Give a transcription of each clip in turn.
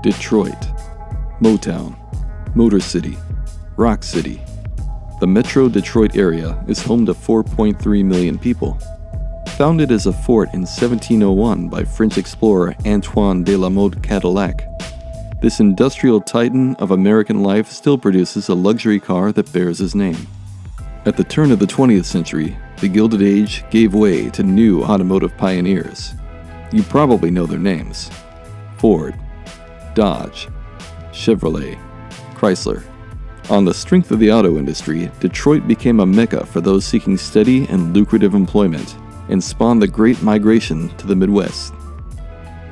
Detroit, Motown, Motor City, Rock City. The Metro Detroit area is home to 4.3 million people. Founded as a fort in 1701 by French explorer Antoine de la Motte Cadillac, this industrial titan of American life still produces a luxury car that bears his name. At the turn of the 20th century, the Gilded Age gave way to new automotive pioneers. You probably know their names: Ford, Dodge, Chevrolet, Chrysler. On the strength of the auto industry, Detroit became a mecca for those seeking steady and lucrative employment, and spawned the Great Migration to the Midwest.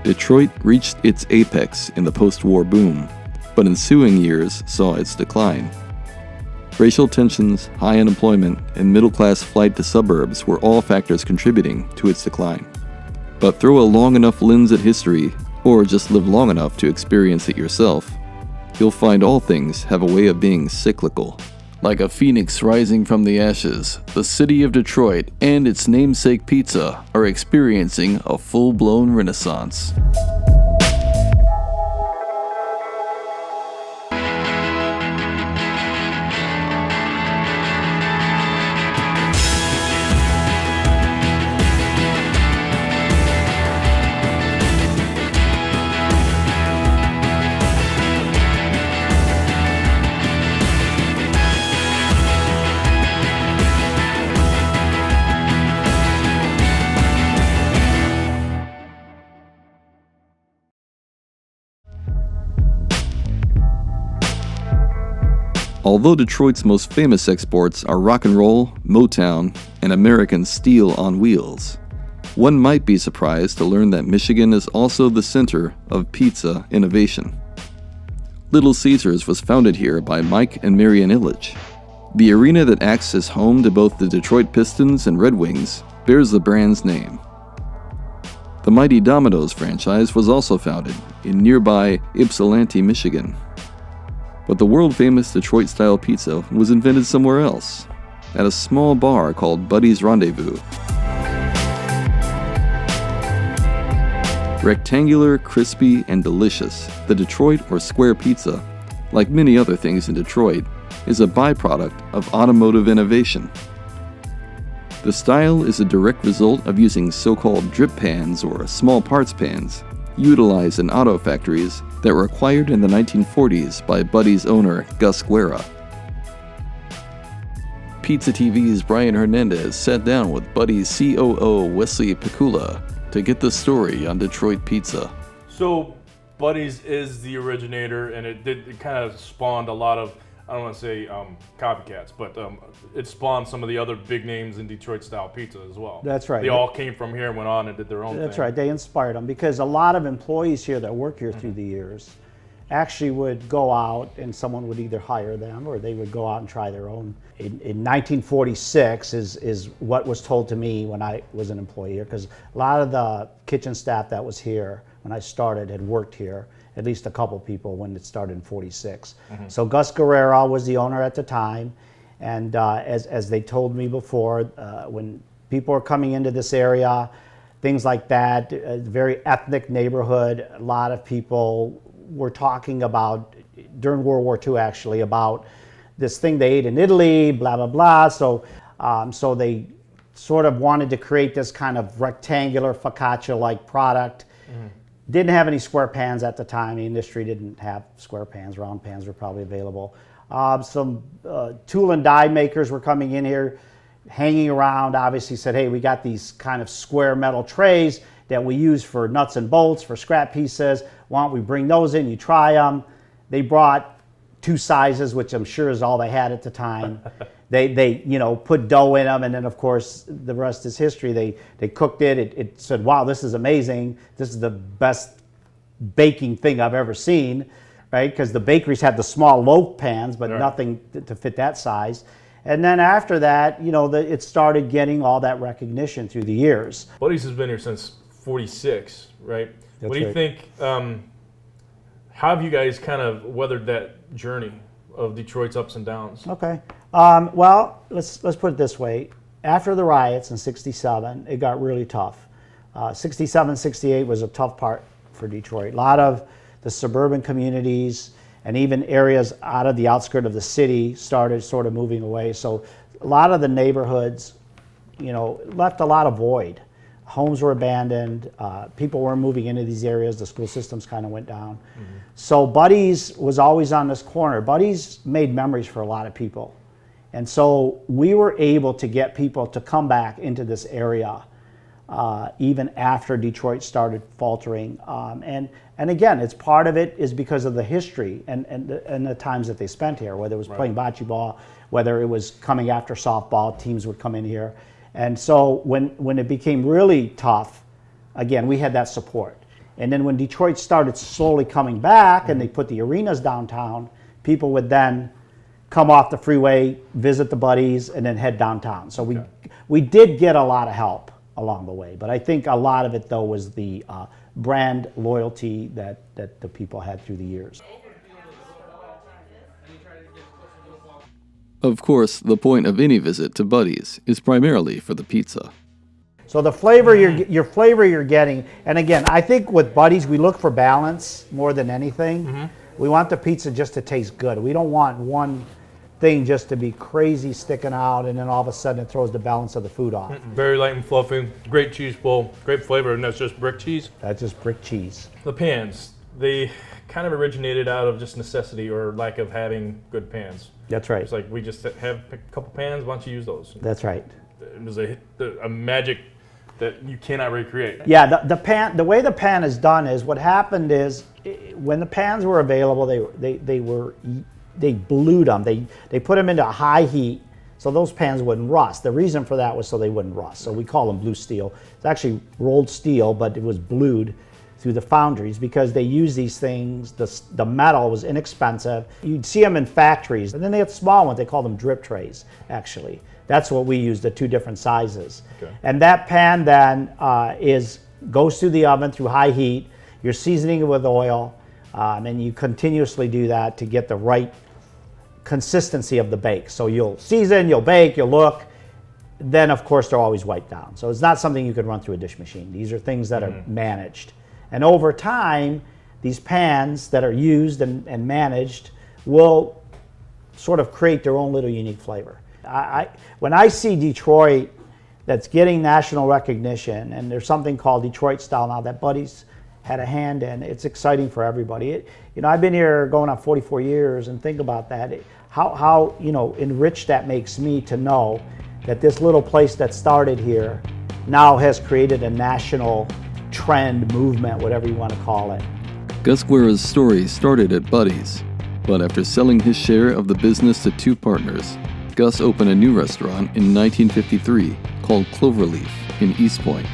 Detroit reached its apex in the post-war boom, but ensuing years saw its decline. Racial tensions, high unemployment, and middle-class flight to suburbs were all factors contributing to its decline. But throw a long enough lens at history, or just live long enough to experience it yourself, you'll find all things have a way of being cyclical. Like a phoenix rising from the ashes, the city of Detroit and its namesake pizza are experiencing a full-blown renaissance. Although Detroit's most famous exports are rock and roll, Motown, and American steel on wheels, one might be surprised to learn that Michigan is also the center of pizza innovation. Little Caesars was founded here by Mike and Marian Illich. The arena that acts as home to both the Detroit Pistons and Red Wings bears the brand's name. The mighty Domino's franchise was also founded in nearby Ypsilanti, Michigan. But the world-famous Detroit-style pizza was invented somewhere else, at a small bar called Buddy's Rendezvous. Rectangular, crispy, and delicious, the Detroit or square pizza, like many other things in Detroit, is a byproduct of automotive innovation. The style is a direct result of using so-called drip pans or small parts pans, utilized in auto factories that were acquired in the 1940s by Buddy's owner, Gus Guerra. PizzaTV's Brian Hernandez sat down with Buddy's COO, Wesley Pikula, to get the story on Detroit pizza. So Buddy's is the originator, and it kind of spawned a lot of, I don't want to say copycats, but it spawned some of the other big names in Detroit style pizza as well. That's right. They all came from here and went on and did their own thing. That's right. They inspired them, because a lot of employees here that work here through the years actually would go out and someone would either hire them or they would go out and try their own. In 1946 is what was told to me when I was an employee here, because a lot of the kitchen staff that was here when I started had worked here. At least a couple people when it started in 46. So Gus Guerra was the owner at the time, and as they told me before, when people are coming into this area, things like that, a very ethnic neighborhood, a lot of people were talking about, during World War II actually, about this thing they ate in Italy, blah, blah, blah. So they sort of wanted to create this kind of rectangular focaccia-like product. Didn't have any square pans at the time. The industry didn't have square pans. Round pans were probably available. Some tool and die makers were coming in here, hanging around, obviously said, hey, we got these kind of square metal trays that we use for nuts and bolts, for scrap pieces. Why don't we bring those in, you try them. They brought two sizes, which I'm sure is all they had at the time. They put dough in them, and then of course the rest is history. They cooked it. It said, wow, this is amazing. This is the best baking thing I've ever seen, right? Because the bakeries had the small loaf pans, but nothing to fit that size. And then after that, it started getting all that recognition through the years. Buddy's has been here since 46, right? That's what do you think, how have you guys kind of weathered that journey of Detroit's ups and downs? Okay. Well, let's put it this way. After the riots in '67, it got really tough. '67, '68 was a tough part for Detroit. A lot of the suburban communities and even areas out of the outskirts of the city started sort of moving away. So a lot of the neighborhoods, left a lot of void. Homes were abandoned. People weren't moving into these areas. The school systems kind of went down. So Buddy's was always on this corner. Buddy's made memories for a lot of people. And so we were able to get people to come back into this area even after Detroit started faltering. And again, it's part of it is because of the history and the times that they spent here, whether it was playing bocce ball, whether it was coming after softball, teams would come in here. And so when it became really tough, again, we had that support. And then when Detroit started slowly coming back and they put the arenas downtown, people would then come off the freeway, visit the Buddies, and then head downtown. So we did get a lot of help along the way. But I think a lot of it, though, was the brand loyalty that the people had through the years. Of course, the point of any visit to Buddy's is primarily for the pizza. So the flavor you're getting, and again, I think with Buddy's we look for balance more than anything. We want the pizza just to taste good. We don't want one thing just to be crazy sticking out and then all of a sudden it throws the balance of the food off. Very light and fluffy, great cheese bowl, great flavor, and that's just brick cheese? That's just brick cheese. The pans, they kind of originated out of just necessity or lack of having good pans. That's right. It's like we just have a couple pans, why don't you use those? That's right. It was a magic that you cannot recreate. Yeah, the way the pan is done is what happened is when the pans were available, they blued them. They put them into high heat so those pans wouldn't rust. The reason for that was so they wouldn't rust. So we call them blue steel. It's actually rolled steel, but it was blued through the foundries because they use these things. The metal was inexpensive. You'd see them in factories, and then they had small ones. They call them drip trays, actually. That's what we use, the two different sizes. Okay. And that pan then goes through the oven through high heat. You're seasoning it with oil, and you continuously do that to get the right consistency of the bake. So you'll season, you'll bake, you'll look. Then, of course, they're always wiped down. So it's not something you could run through a dish machine. These are things that are managed. And over time, these pans that are used and managed will sort of create their own little unique flavor. When I see Detroit that's getting national recognition, and there's something called Detroit style now that Buddy's had a hand in, it's exciting for everybody. I've been here going on 44 years, and think about that. How enriched that makes me to know that this little place that started here now has created a national trend, movement, whatever you want to call it. Gus Guerra's story started at Buddy's, but after selling his share of the business to two partners, Gus opened a new restaurant in 1953 called Cloverleaf in East Point.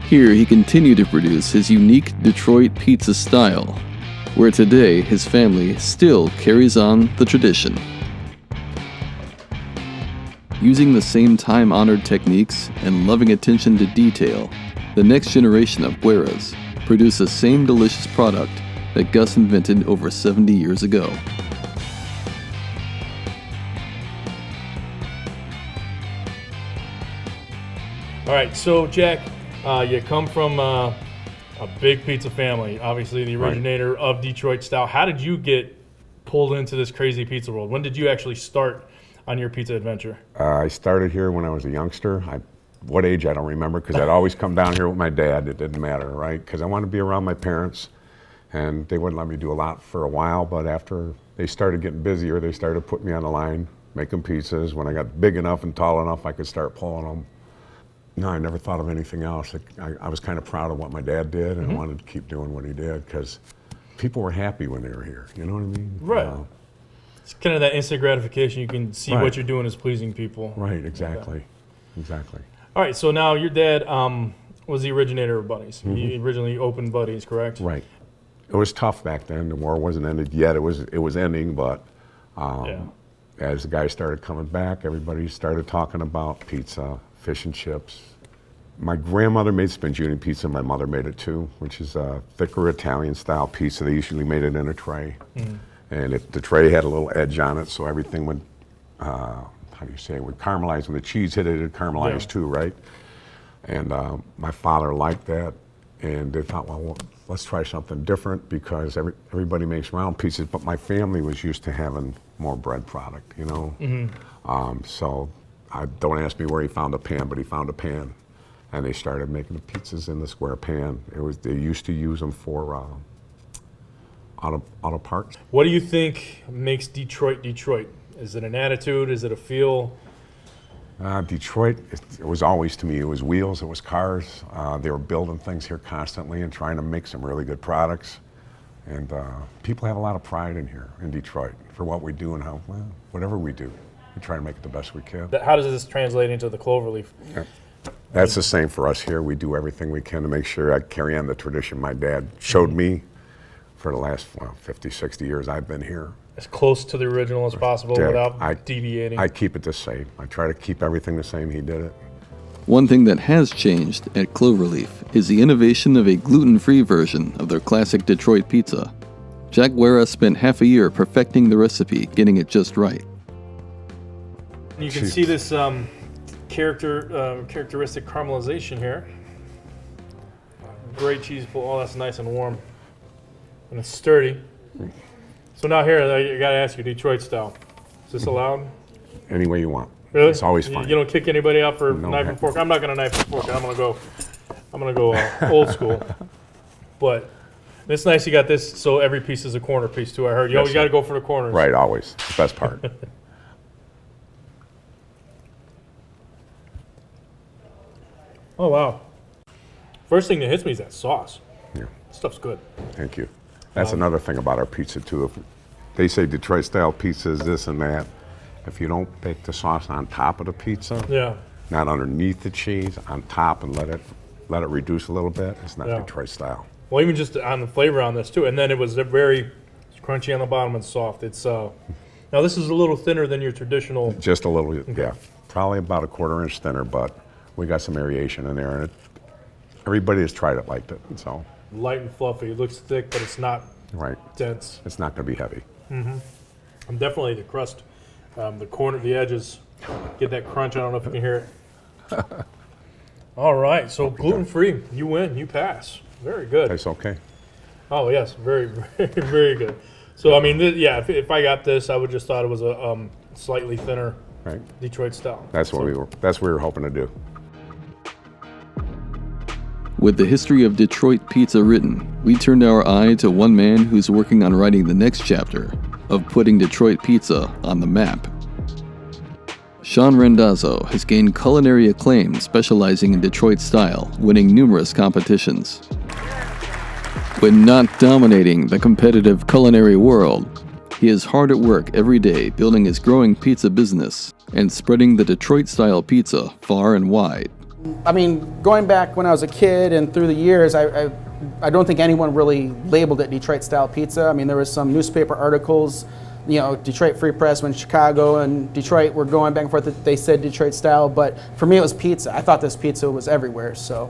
Here he continued to produce his unique Detroit pizza style, where today his family still carries on the tradition. Using the same time-honored techniques and loving attention to detail, the next generation of Guerras produce the same delicious product that Gus invented over 70 years ago. All right, so Jack, you come from a big pizza family, obviously the originator of Detroit style. How did you get pulled into this crazy pizza world? When did you actually start on your pizza adventure? I started here when I was a youngster. What age, I don't remember, because I'd always come down here with my dad. It didn't matter, right? Because I wanted to be around my parents, and they wouldn't let me do a lot for a while, but after they started getting busier, they started putting me on the line, making pizzas. When I got big enough and tall enough, I could start pulling them. No, I never thought of anything else. I was kind of proud of what my dad did, and I wanted to keep doing what he did, because people were happy when they were here, you know what I mean? Right. It's kind of that instant gratification. You can see what you're doing is pleasing people. Right, exactly. Okay. Exactly. All right, so now your dad was the originator of Buddy's. He originally opened Buddy's, correct? Right. It was tough back then. The war wasn't ended yet. It was ending, but as the guys started coming back, everybody started talking about pizza, fish and chips. My grandmother made spaghetti pizza. My mother made it too, which is a thicker Italian-style pizza. They usually made it in a tray. And the tray had a little edge on it, so everything would, would caramelize. When the cheese hit it, it caramelized too, right? And my father liked that. And they thought, well, let's try something different because everybody makes round pizzas, but my family was used to having more bread product, you know? So don't ask me where he found a pan, but he found a pan. And they started making the pizzas in the square pan. They used to use them for auto parts. What do you think makes Detroit Detroit? Is it an attitude? Is it a feel? Detroit, it was always, to me, it was wheels, it was cars. They were building things here constantly and trying to make some really good products. And people have a lot of pride in here in Detroit for what we do and whatever we do, we try to make it the best we can. How does this translate into the Cloverleaf? Yeah. That's the same for us here. We do everything we can to make sure I carry on the tradition my dad showed me for the last 50, 60 years I've been here. As close to the original as possible without deviating. I keep it the same. I try to keep everything the same he did it. One thing that has changed at Cloverleaf is the innovation of a gluten-free version of their classic Detroit pizza. Jack Guerra spent half a year perfecting the recipe, getting it just right. You can see this characteristic caramelization here. Great cheese pull. Oh, that's nice and warm. And it's sturdy. So now here, I gotta ask you, Detroit style. Is this allowed? Any way you want. Really? It's always fine. You don't kick anybody out for No, knife and fork. I'm not gonna knife and fork. I'm gonna go old school. But it's nice you got this. So every piece is a corner piece too. I heard you always got to go for the corners. Right, always. The best part. Oh wow! First thing that hits me is that sauce. Yeah. This stuff's good. Thank you. That's another thing about our pizza too. If they say Detroit style pizza is this and that. If you don't bake the sauce on top of the pizza, not underneath the cheese, on top and let it reduce a little bit, it's not Detroit style. Well, even just on the flavor on this too, and then it was very crunchy on the bottom and soft. It's now this is a little thinner than your traditional. Just a little, yeah, probably about a 1/4 inch thinner, but we got some variation in there, and everybody has tried it liked it. So light and fluffy. It looks thick, but it's not dense. It's not going to be heavy. And definitely the crust, the corner, the edges, get that crunch. I don't know if you can hear it. All right, so gluten-free, you win, you pass. Very good. That's okay. Oh yes, very, very, very good. So I mean, if I got this, I would just thought it was a slightly thinner Detroit style. That's what we were hoping to do. With the history of Detroit pizza written, we turned our eye to one man who's working on writing the next chapter of putting Detroit pizza on the map. Sean Rendezvous has gained culinary acclaim specializing in Detroit style, winning numerous competitions. When not dominating the competitive culinary world, he is hard at work every day building his growing pizza business and spreading the Detroit style pizza far and wide. I mean, going back when I was a kid and through the years, I don't think anyone really labeled it Detroit style pizza. I mean, there was some newspaper articles, you know, Detroit Free Press when Chicago and Detroit were going back and forth that they said Detroit style, but for me it was pizza. I thought this pizza was everywhere. So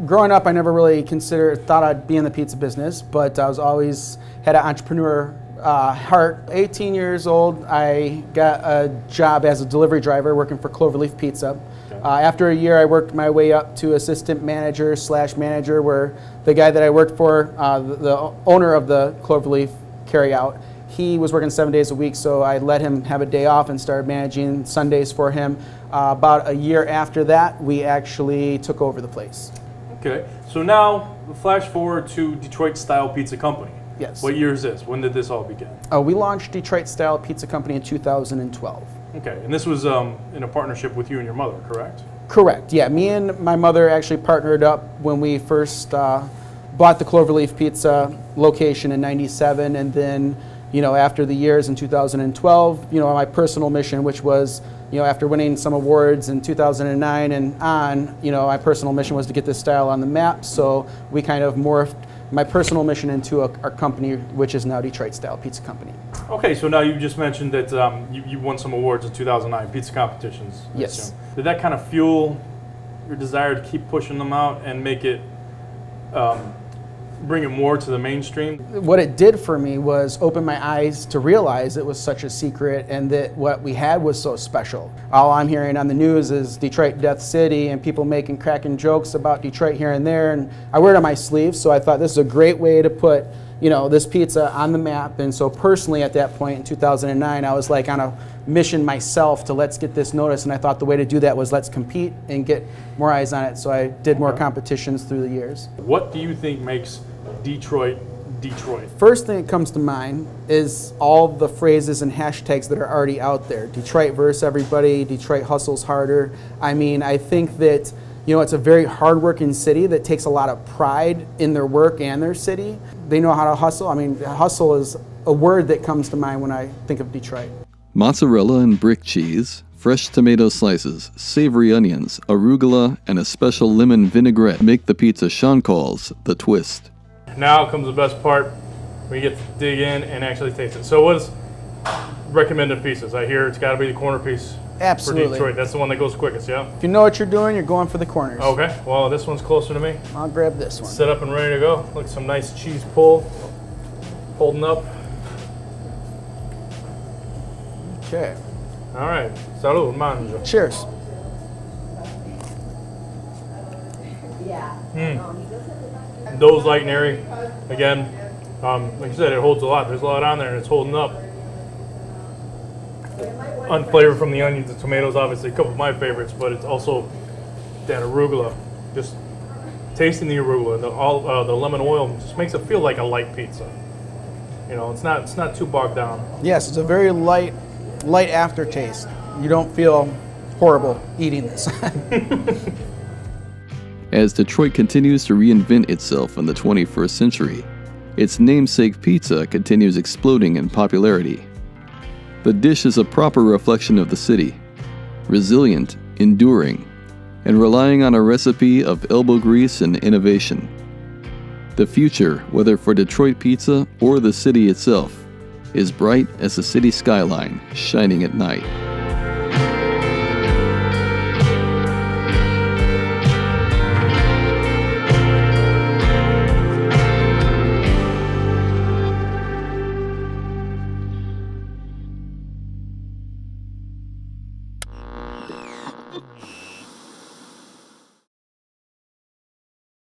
growing up, I never really thought I'd be in the pizza business, but I was always had an entrepreneur heart. 18 years old, I got a job as a delivery driver working for Cloverleaf Pizza. After a year, I worked my way up to assistant manager / manager, where the guy that I worked for, the owner of the Cloverleaf carryout, he was working 7 days a week, so I let him have a day off and started managing Sundays for him. About a year after that, we actually took over the place. Okay, so now flash forward to Detroit Style Pizza Company. Yes. What year is this? When did this all begin? We launched Detroit Style Pizza Company in 2012. Okay, and this was in a partnership with you and your mother, correct? Correct, yeah. Me and my mother actually partnered up when we first bought the Cloverleaf Pizza location in '97, and then, you know, after the years in 2012, you know, my personal mission, which was, you know, after winning some awards in 2009 and on, you know, my personal mission was to get this style on the map, so we kind of morphed my personal mission into our company, which is now Detroit Style Pizza Company. Okay, so now you just mentioned that you won some awards in 2009, pizza competitions. Yes. Did that kind of fuel your desire to keep pushing them out and make it bring it more to the mainstream? What it did for me was open my eyes to realize it was such a secret and that what we had was so special. All I'm hearing on the news is Detroit Death City and people making cracking jokes about Detroit here and there, and I wear it on my sleeve, so I thought this is a great way to put, you know, this pizza on the map. And so personally at that point in 2009, I was like on a mission myself to let's get this noticed, and I thought the way to do that was let's compete and get more eyes on it. So I did more competitions through the years. What do you think makes Detroit, Detroit? First thing that comes to mind is all the phrases and hashtags that are already out there. Detroit versus everybody, Detroit hustles harder. I mean, I think that, you know, it's a very hardworking city that takes a lot of pride in their work and their city. They know how to hustle. I mean, hustle is a word that comes to mind when I think of Detroit. Mozzarella and brick cheese, fresh tomato slices, savory onions, arugula, and a special lemon vinaigrette make the pizza Sean calls the twist. Now comes the best part. We get to dig in and actually taste it. So what is recommended pieces? I hear it's got to be the corner piece. Absolutely. For Detroit. That's the one that goes quickest, yeah? If you know what you're doing, you're going for the corners. Okay, well, this one's closer to me. I'll grab this one. Set up and ready to go. Look, some nice cheese pull. Holding up. Okay. All right. Salud, manjo. Cheers. Dough's light and airy. Again, like I said, it holds a lot. There's a lot on there, and it's holding up. Unflavored from the onions and tomatoes, obviously, a couple of my favorites, but it's also that arugula. Just tasting the arugula, the lemon oil just makes it feel like a light pizza. You know, it's not too bogged down. Yes, it's a very light aftertaste. You don't feel horrible eating this. As Detroit continues to reinvent itself in the 21st century, its namesake pizza continues exploding in popularity. The dish is a proper reflection of the city, resilient, enduring, and relying on a recipe of elbow grease and innovation. The future, whether for Detroit pizza or the city itself, is bright as the city skyline shining at night.